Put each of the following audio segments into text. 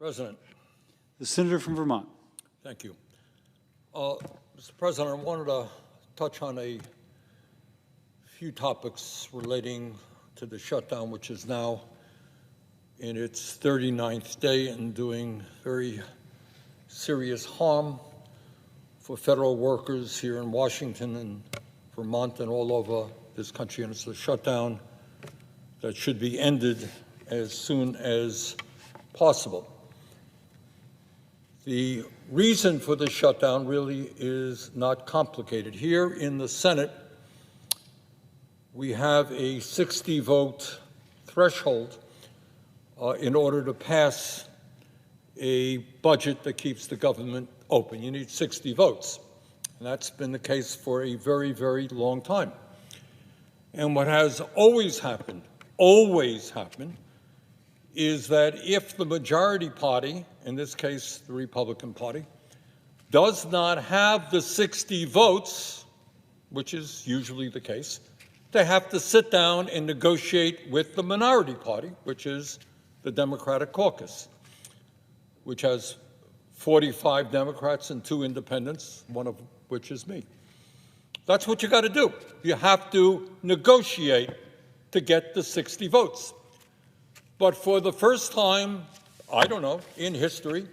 President. The Senator from Vermont. Thank you. Mr. President, I wanted to touch on a few topics relating to the shutdown, which is now in its 39th day and doing very serious harm for federal workers here in Washington and Vermont and all over this country. And it's a shutdown that should be ended as soon as possible. The reason for the shutdown really is not complicated. Here in the Senate, we have a 60-vote threshold in order to pass a budget that keeps the government open. You need 60 votes, and that's been the case for a very, very long time. And what has always happened, is that if the majority party, in this case the Republican Party, does not have the 60 votes, which is usually the case, they have to sit down and negotiate with the minority party, which is the Democratic caucus, which has 45 Democrats and 2 independents, one of which is me. That's what you got to do. You have to negotiate to get the 60 votes. But for the first time, I don't know, in history,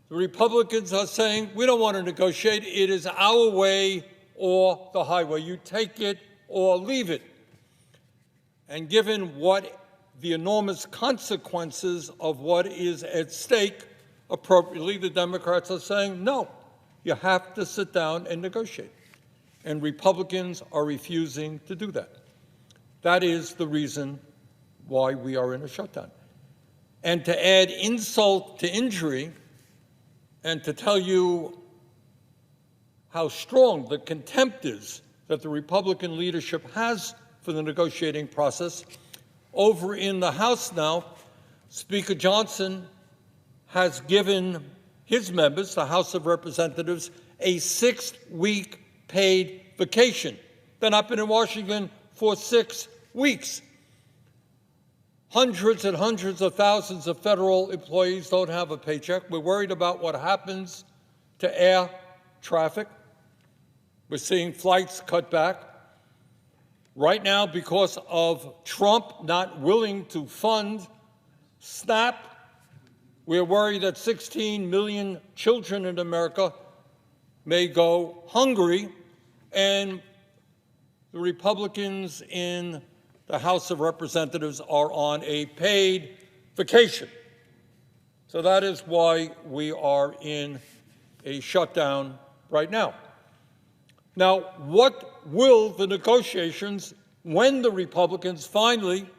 the Republicans are saying, we don't want to negotiate. It is our way or the highway. You take it or leave it. And given what the enormous consequences of what is at stake, appropriately, the Democrats are saying, no, you have to sit down and negotiate. And Republicans are refusing to do that. That is the reason why we are in a shutdown. And to add insult to injury and to tell you how strong the contempt is that the Republican leadership has for the negotiating process, over in the House now, Speaker Johnson has given his members, the House of Representatives, a 6-week paid vacation. They've not been in Washington for 6 weeks. Hundreds and hundreds of thousands of federal employees don't have a paycheck. We're worried about what happens to air traffic. We're seeing flights cut back. Right now, because of Trump not willing to fund SNAP, we're worried that 16 million children in America may go hungry, and the Republicans in the House of Representatives are on a paid vacation. So that is why we are in a shutdown right now. Now, what will the negotiations, when the Republicans finally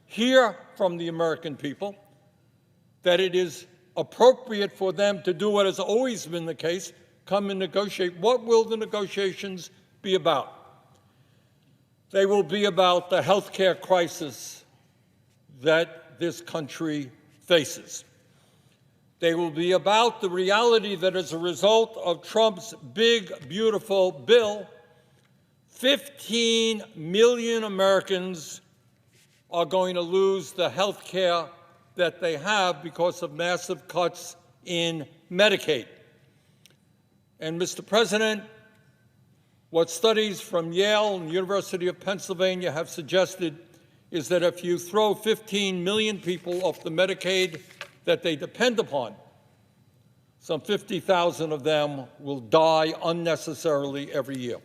hear from the American people that it is appropriate for them to do what has always been the case, come and negotiate, what will the negotiations be about? They will be about the health care crisis that this country faces. They will be about the reality that as a result of Trump's big, beautiful bill, 15 million Americans are going to lose the health care that they have because of massive cuts in Medicaid. And, Mr. President, what studies from Yale and the University of Pennsylvania have suggested is that if you throw 15 million people off the Medicaid that they depend upon, some 50,000 of them will die unnecessarily every year.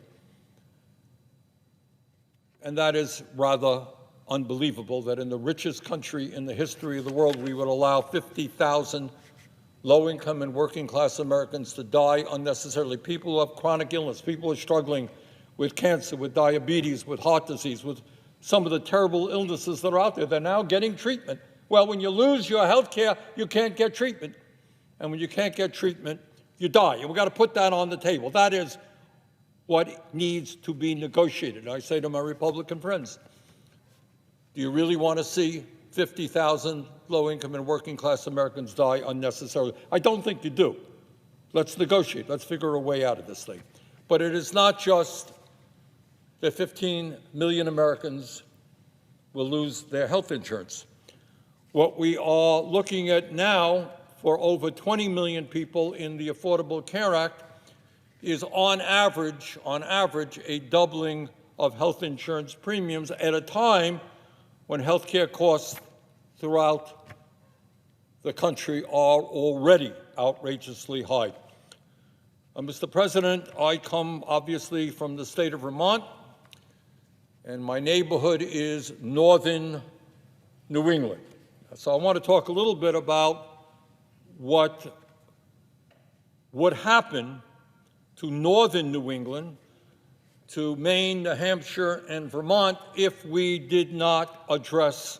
And that is rather unbelievable that in the richest country in the history of the world, we would allow 50,000 low-income and working-class Americans to die unnecessarily. People who have chronic illness, people who are struggling with cancer, with diabetes, with heart disease, with some of the terrible illnesses that are out there. They're now getting treatment. Well, when you lose your health care, you can't get treatment. And when you can't get treatment, you die. And we've got to put that on the table. That is what needs to be negotiated. I say to my Republican friends, do you really want to see 50,000 low-income and working-class Americans die unnecessarily? I don't think you do. Let's negotiate. Let's figure a way out of this thing. But it is not just that 15 million Americans will lose their health insurance. What we are looking at now for over 20 million people in the Affordable Care Act is on average, a doubling of health insurance premiums at a time when health care costs throughout the country are already outrageously high. Mr. President, I come obviously from the state of Vermont, and my neighborhood is northern New England. So I want to talk a little bit about what would happen to northern New England, to Maine, New Hampshire, and Vermont if we did not address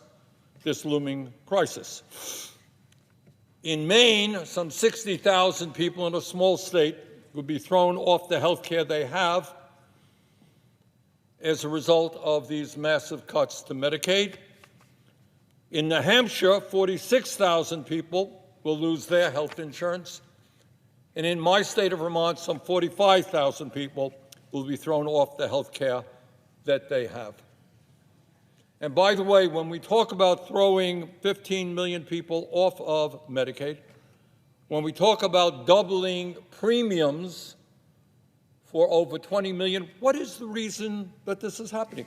this looming crisis. In Maine, some 60,000 people in a small state would be thrown off the health care they have as a result of these massive cuts to Medicaid. In New Hampshire, 46,000 people will lose their health insurance. And in my state of Vermont, some 45,000 people will be thrown off the health care that they have. And by the way, when we talk about throwing 15 million people off of Medicaid, when we talk about doubling premiums for over 20 million, what is the reason that this is happening?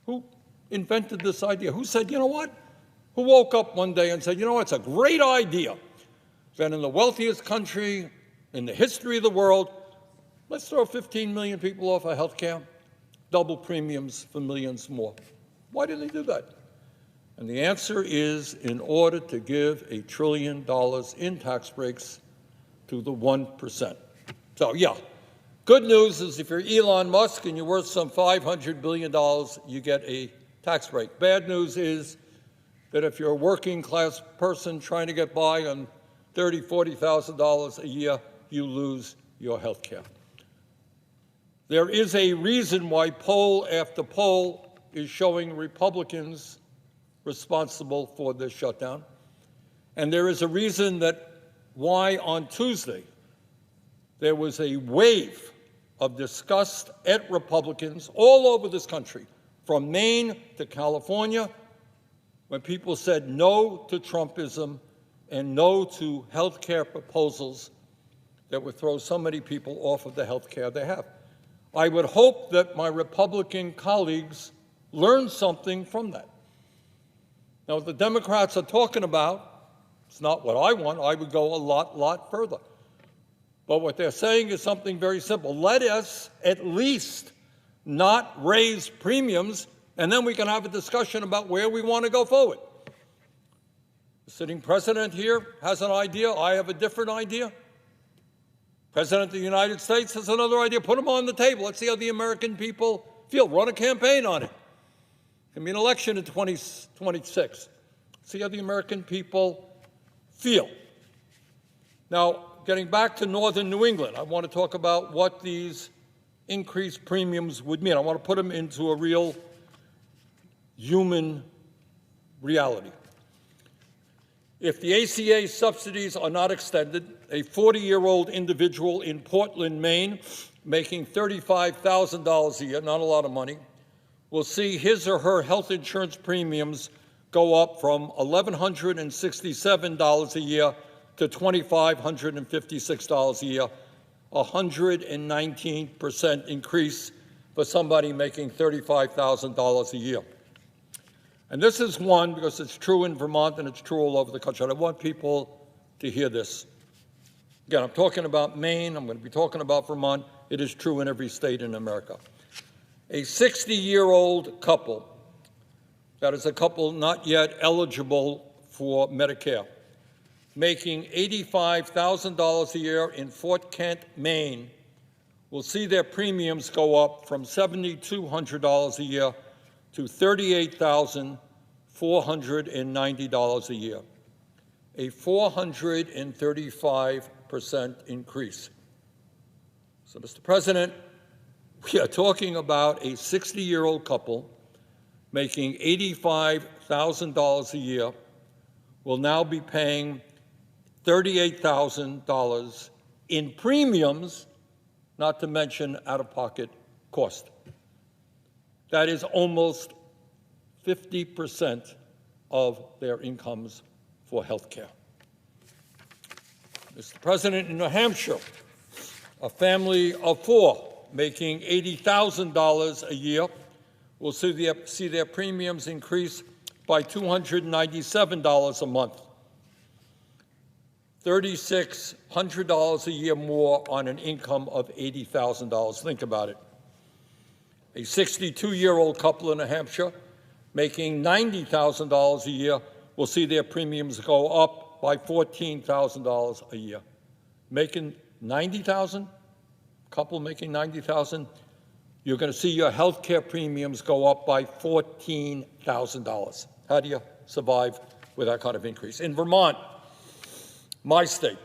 Who invented this idea? Who said, you know what? Who woke up one day and said, you know what, it's a great idea that in the wealthiest country in the history of the world, let's throw 15 million people off of health care, double premiums for millions more. Why did they do that? And the answer is in order to give $1 trillion in tax breaks to the 1%. So yeah, good news is if you're Elon Musk and you're worth some $500 billion, you get a tax break. Bad news is that if you're a working class person trying to get by on $30,000, $40,000 a year, you lose your health care. There is a reason why poll after poll is showing Republicans responsible for this shutdown. And there is a reason that why on Tuesday there was a wave of disgust at Republicans all over this country, from Maine to California, when people said no to Trumpism and no to health care proposals that would throw so many people off of the health care they have. I would hope that my Republican colleagues learn something from that. Now, what the Democrats are talking about, it's not what I want. I would go a lot further. But what they're saying is something very simple. Let us at least not raise premiums, and then we can have a discussion about where we want to go forward. The sitting president here has an idea. I have a different idea. President of the United States has another idea. Put them on the table. Let's see how the American people feel. Run a campaign on it. It can be an election in 2026. See how the American people feel. Now, getting back to northern New England, I want to talk about what these increased premiums would mean. I want to put them into a real human reality. If the ACA subsidies are not extended, a 40-year-old individual in Portland, Maine, making $35,000 a year, not a lot of money, will see his or her health insurance premiums go up from $1,167 a year to $2,556 a year, a 119% increase for somebody making $35,000 a year. And this is one, because it's true in Vermont and it's true all over the country. And I want people to hear this. Again, I'm talking about Maine. I'm going to be talking about Vermont. It is true in every state in America. A 60-year-old couple, that is a couple not yet eligible for Medicare, making $85,000 a year in Fort Kent, Maine, will see their premiums go up from $7,200 a year to $38,490 a year, a 435% increase. So, Mr. President, we are talking about a 60-year-old couple making $85,000 a year will now be paying $38,000 in premiums, not to mention out-of-pocket cost. That is almost 50% of their incomes for health care. Mr. President, in New Hampshire, a family of four making $80,000 a year will see their premiums increase by $297 a month, $3,600 a year more on an income of $80,000. Think about it. A 62-year-old couple in New Hampshire making $90,000 a year will see their premiums go up by $14,000 a year. Making $90,000, couple making $90,000, you're going to see your health care premiums go up by $14,000. How do you survive with that kind of increase? In Vermont, my state,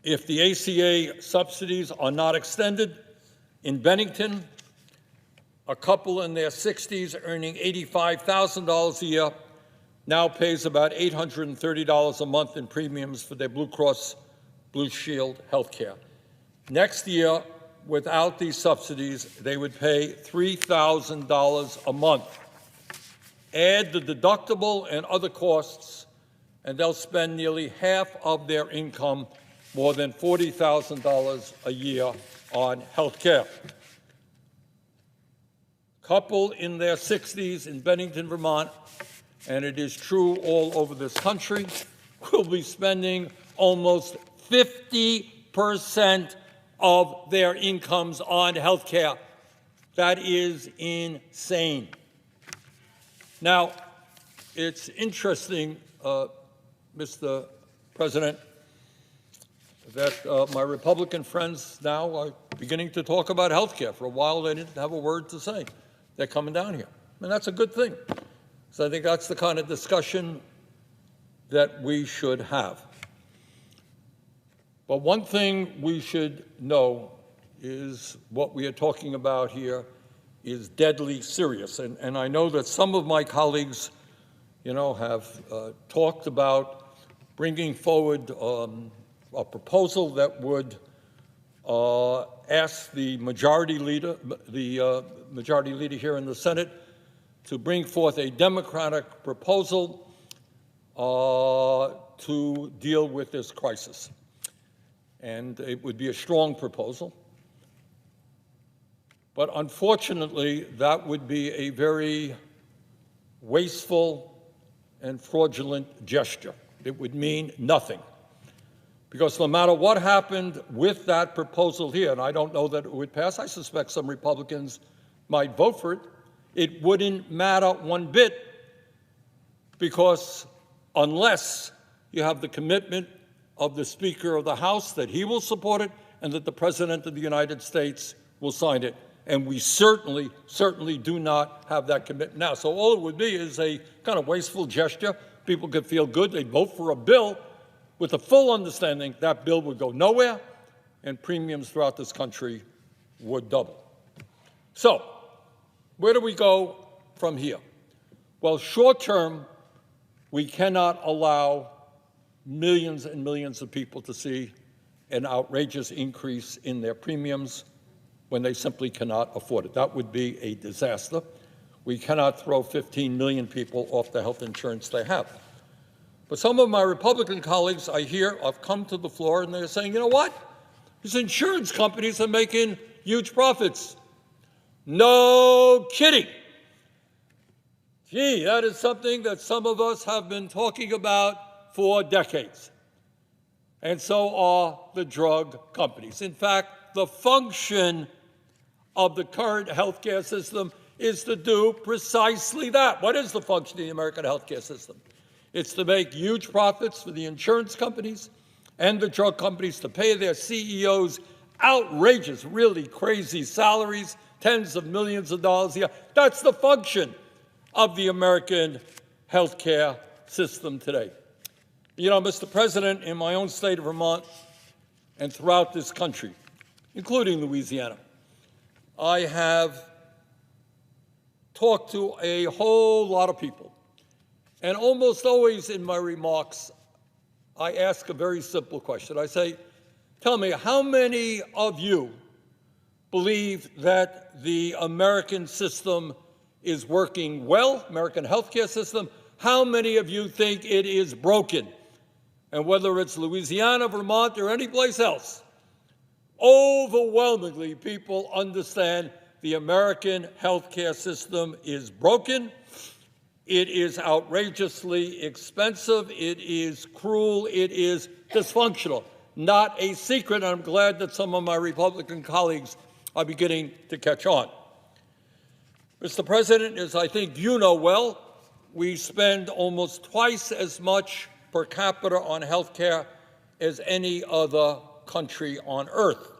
if the ACA subsidies are not extended, in Bennington, a couple in their 60s earning $85,000 a year now pays about $830 a month in premiums for their Blue Cross Blue Shield health care. Next year, without these subsidies, they would pay $3,000 a month. Add the deductible and other costs, and they'll spend nearly half of their income, more than $40,000 a year, on health care. Couple in their 60s in Bennington, Vermont, and it is true all over this country, will be spending almost 50% of their incomes on health care. That is insane. Now, it's interesting, Mr. President, that my Republican friends now are beginning to talk about health care. For a while, they didn't have a word to say. They're coming down here. And that's a good thing. So I think that's the kind of discussion that we should have. But one thing we should know is what we are talking about here is deadly serious. And I know that some of my colleagues, have talked about bringing forward a proposal that would ask the majority leader here in the Senate to bring forth a Democratic proposal to deal with this crisis. And it would be a strong proposal. But unfortunately, that would be a very wasteful and fraudulent gesture. It would mean nothing. Because no matter what happened with that proposal here, and I don't know that it would pass, I suspect some Republicans might vote for it, it wouldn't matter one bit, because unless you have the commitment of the Speaker of the House that he will support it and that the President of the United States will sign it. And we certainly do not have that commitment now. So all it would be is a kind of wasteful gesture. People could feel good. They'd vote for a bill with the full understanding that bill would go nowhere and premiums throughout this country would double. So where do we go from here? Well, short term, we cannot allow millions and millions of people to see an outrageous increase in their premiums when they simply cannot afford it. That would be a disaster. We cannot throw 15 million people off the health insurance they have. But some of my Republican colleagues I hear have come to the floor and they're saying, you know what? These insurance companies are making huge profits. No kidding. Gee, that is something that some of us have been talking about for decades. And so are the drug companies. In fact, the function of the current healthcare system is to do precisely that. What is the function of the American healthcare system? It's to make huge profits for the insurance companies and the drug companies, to pay their CEOs outrageous, really crazy salaries, tens of millions of dollars a year. That's the function of the American healthcare system today. Mr. President, in my own state of Vermont and throughout this country, including Louisiana, I have talked to a whole lot of people. And almost always in my remarks, I ask a very simple question. I say, tell me, how many of you believe that the American system is working well, American healthcare system, how many of you think it is broken? And whether it's Louisiana, Vermont, or any place else, overwhelmingly people understand the American healthcare system is broken. It is outrageously expensive. It is cruel. It is dysfunctional. Not a secret, and I'm glad that some of my Republican colleagues are beginning to catch on. Mr. President, as I think you know well, we spend almost twice as much per capita on health care as any other country on earth.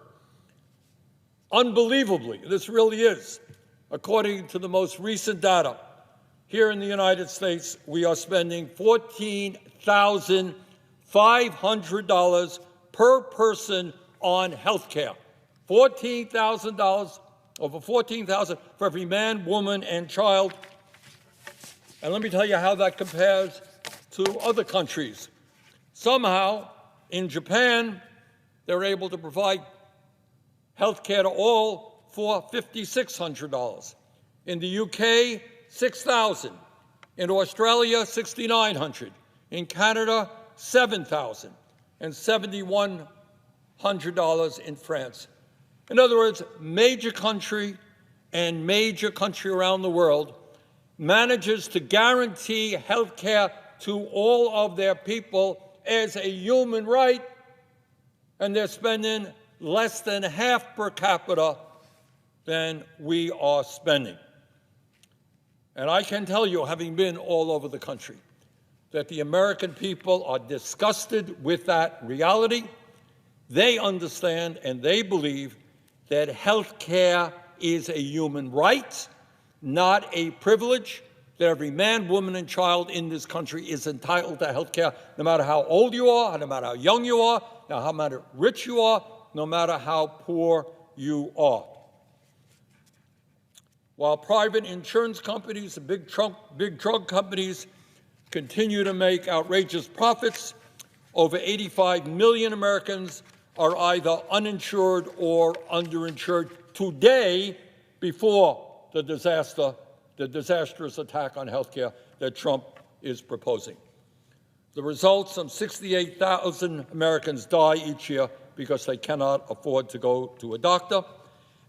Unbelievably, this really is, according to the most recent data, here in the United States, we are spending $14,500 per person on health care. $14,000, over $14,000 for every man, woman, and child. And let me tell you how that compares to other countries. Somehow, in Japan, they're able to provide health care to all for $5,600. In the UK, $6,000. In Australia, $6,900. In Canada, $7,000. And $7,100 in France. In other words, major country around the world manages to guarantee health care to all of their people as a human right, and they're spending less than half per capita than we are spending. And I can tell you, having been all over the country, that the American people are disgusted with that reality. They understand and they believe that health care is a human right, not a privilege, that every man, woman, and child in this country is entitled to health care, no matter how old you are, no matter how young you are, no matter rich you are, no matter how poor you are. While private insurance companies and big drug companies continue to make outrageous profits, over 85 million Americans are either uninsured or underinsured today before the disastrous attack on health care that Trump is proposing. The result, some 68,000 Americans die each year because they cannot afford to go to a doctor,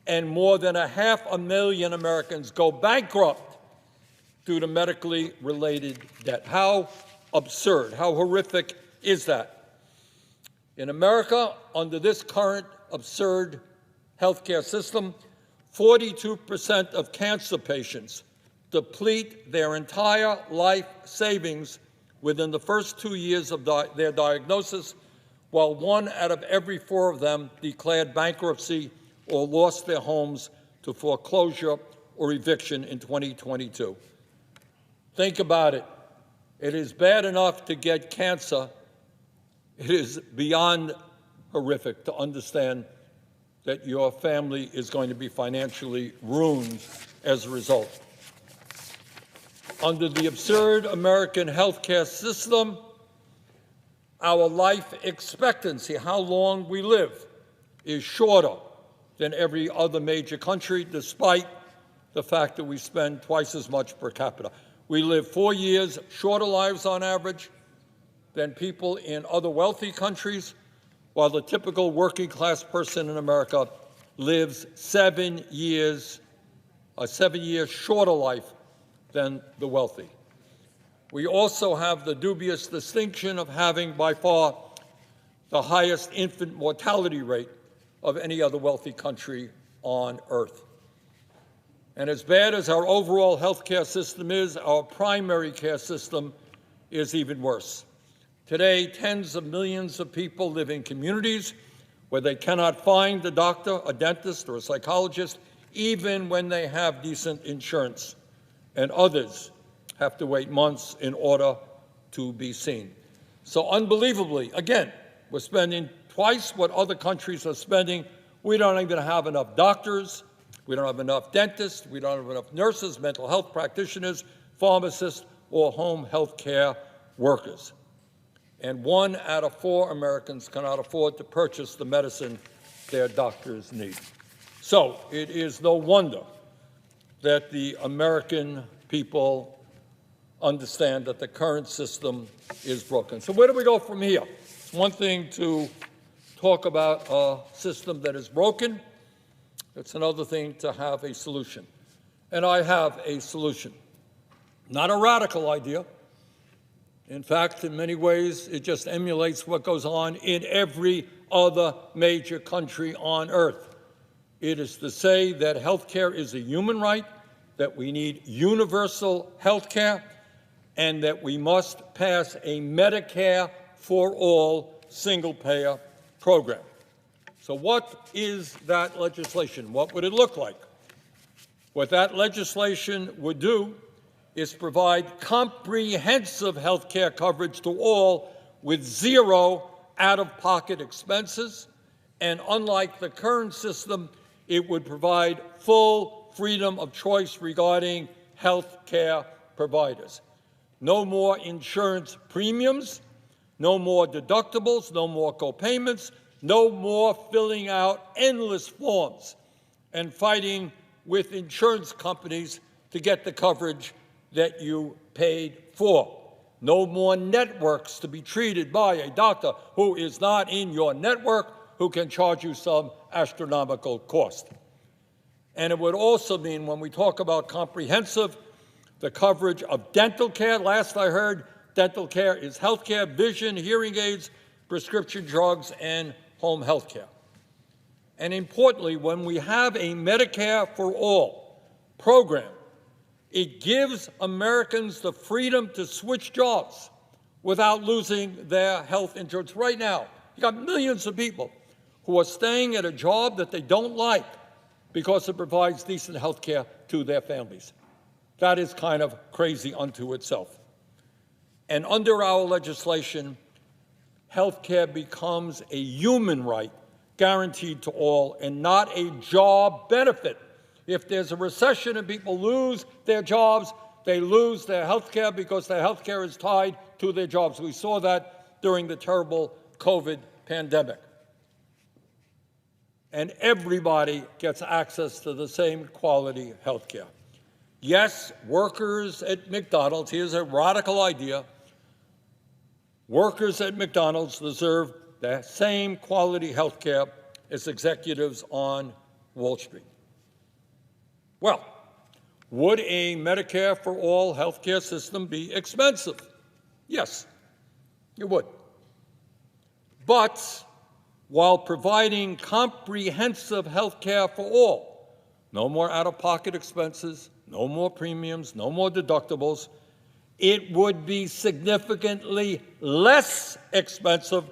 and more than 500,000 Americans go bankrupt due to medically related debt. How absurd, how horrific is that? In America, under this current absurd healthcare system, 42% of cancer patients deplete their entire life savings within the first 2 years of their diagnosis, while 1 out of every 4 of them declared bankruptcy or lost their homes to foreclosure or eviction in 2022. Think about it. It is bad enough to get cancer. It is beyond horrific to understand that your family is going to be financially ruined as a result. Under the absurd American healthcare system, our life expectancy, how long we live, is shorter than every other major country, despite the fact that we spend twice as much per capita. We live 4 years shorter lives on average than people in other wealthy countries, while the typical working-class person in America lives 7 years, a 7-year shorter life than the wealthy. We also have the dubious distinction of having by far the highest infant mortality rate of any other wealthy country on earth. And as bad as our overall health care system is, our primary care system is even worse. Today, tens of millions of people live in communities where they cannot find a doctor, a dentist, or a psychologist, even when they have decent insurance, and others have to wait months in order to be seen. So unbelievably, again, we're spending twice what other countries are spending. We don't even have enough doctors. We don't have enough dentists. We don't have enough nurses, mental health practitioners, pharmacists, or home health care workers. And 1 out of 4 Americans cannot afford to purchase the medicine their doctors need. So it is no wonder that the American people understand that the current system is broken. So where do we go from here? It's one thing to talk about a system that is broken. It's another thing to have a solution. And I have a solution. Not a radical idea. In fact, in many ways, it just emulates what goes on in every other major country on earth. It is to say that health care is a human right, that we need universal health care, and that we must pass a Medicare for all single-payer program. So what is that legislation? What would it look like? What that legislation would do is provide comprehensive health care coverage to all with zero out-of-pocket expenses. And unlike the current system, it would provide full freedom of choice regarding health care providers. No more insurance premiums, no more deductibles, no more co-payments, no more filling out endless forms and fighting with insurance companies to get the coverage that you paid for. No more networks to be treated by a doctor who is not in your network, who can charge you some astronomical cost. And it would also mean, when we talk about comprehensive, the coverage of dental care. Last I heard, dental care is health care, vision, hearing aids, prescription drugs, and home health care. And importantly, when we have a Medicare for All program, it gives Americans the freedom to switch jobs without losing their health insurance. Right now, you got millions of people who are staying at a job that they don't like because it provides decent health care to their families. That is kind of crazy unto itself. And under our legislation, health care becomes a human right guaranteed to all and not a job benefit. If there's a recession and people lose their jobs, they lose their health care because their health care is tied to their jobs. We saw that during the terrible COVID pandemic. And everybody gets access to the same quality health care. Yes, workers at McDonald's, here's a radical idea, workers at McDonald's deserve the same quality health care as executives on Wall Street. Well, would a Medicare for all health care system be expensive? Yes, it would. But while providing comprehensive health care for all, no more out-of-pocket expenses, no more premiums, no more deductibles, it would be significantly less expensive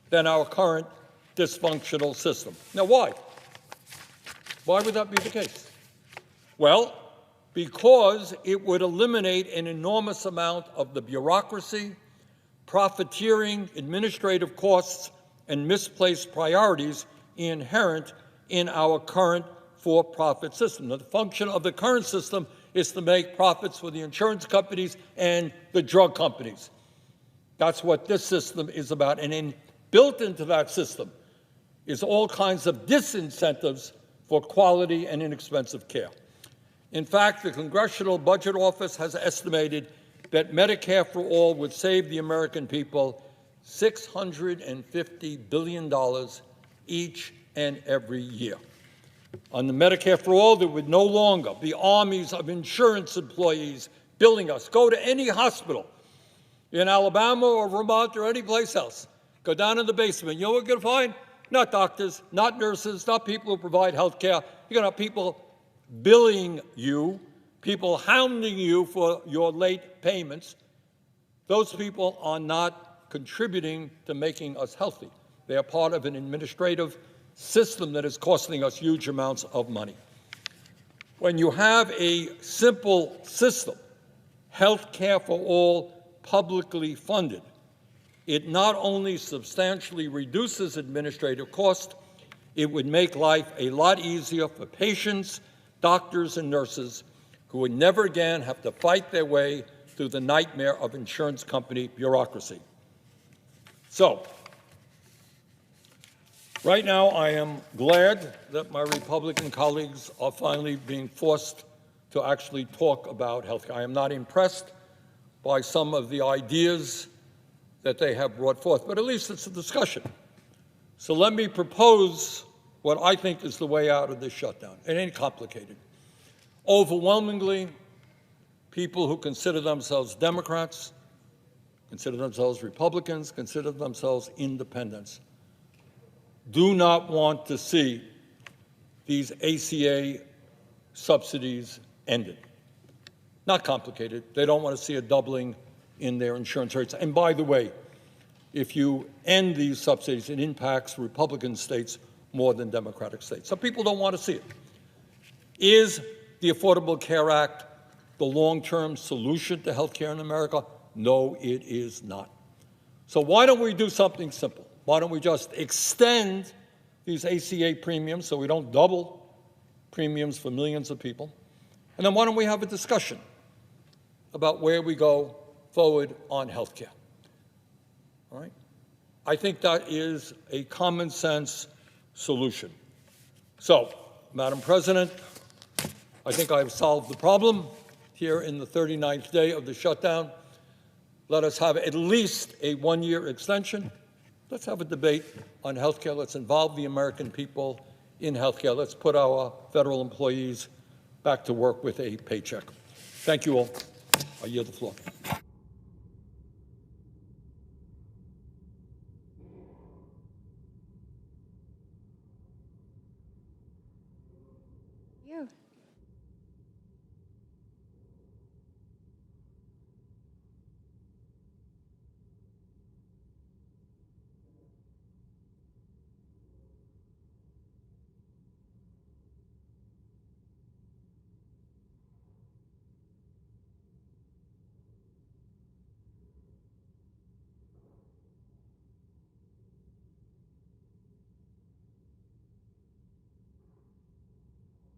than our current dysfunctional system. Now, why? Why would that be the case? Well, because it would eliminate an enormous amount of the bureaucracy, profiteering, administrative costs, and misplaced priorities inherent in our current for-profit system. Now, the function of the current system is to make profits for the insurance companies and the drug companies. That's what this system is about. And built into that system is all kinds of disincentives for quality and inexpensive care. In fact, the Congressional Budget Office has estimated that Medicare for All would save the American people $650 billion each and every year. On the Medicare for All, there would no longer be armies of insurance employees billing us. Go to any hospital in Alabama or Vermont or any place else. Go down in the basement. You know what you're going to find? Not doctors, not nurses, not people who provide health care. You're going to have people billing you, people hounding you for your late payments. Those people are not contributing to making us healthy. They are part of an administrative system that is costing us huge amounts of money. When you have a simple system, health care for all, publicly funded, it not only substantially reduces administrative costs, it would make life a lot easier for patients, doctors, and nurses who would never again have to fight their way through the nightmare of insurance company bureaucracy. So, right now I am glad that my Republican colleagues are finally being forced to actually talk about health care. I am not impressed by some of the ideas that they have brought forth, but at least it's a discussion. So let me propose what I think is the way out of this shutdown. It ain't complicated. Overwhelmingly, people who consider themselves Democrats, consider themselves Republicans, consider themselves independents, do not want to see these ACA subsidies ended. Not complicated. They don't want to see a doubling in their insurance rates. And by the way, if you end these subsidies, it impacts Republican states more than Democratic states. Some people don't want to see it. Is the Affordable Care Act the long-term solution to health care in America? No, it is not. So why don't we do something simple? Why don't we just extend these ACA premiums so we don't double premiums for millions of people? And then why don't we have a discussion about where we go forward on health care? All right? I think that is a common sense solution. So, Madam President, I think I've solved the problem here in the 39th day of the shutdown. Let us have at least a one-year extension. Let's have a debate on health care. Let's involve the American people in health care. Let's put our federal employees back to work with a paycheck. Thank you all. I yield the floor.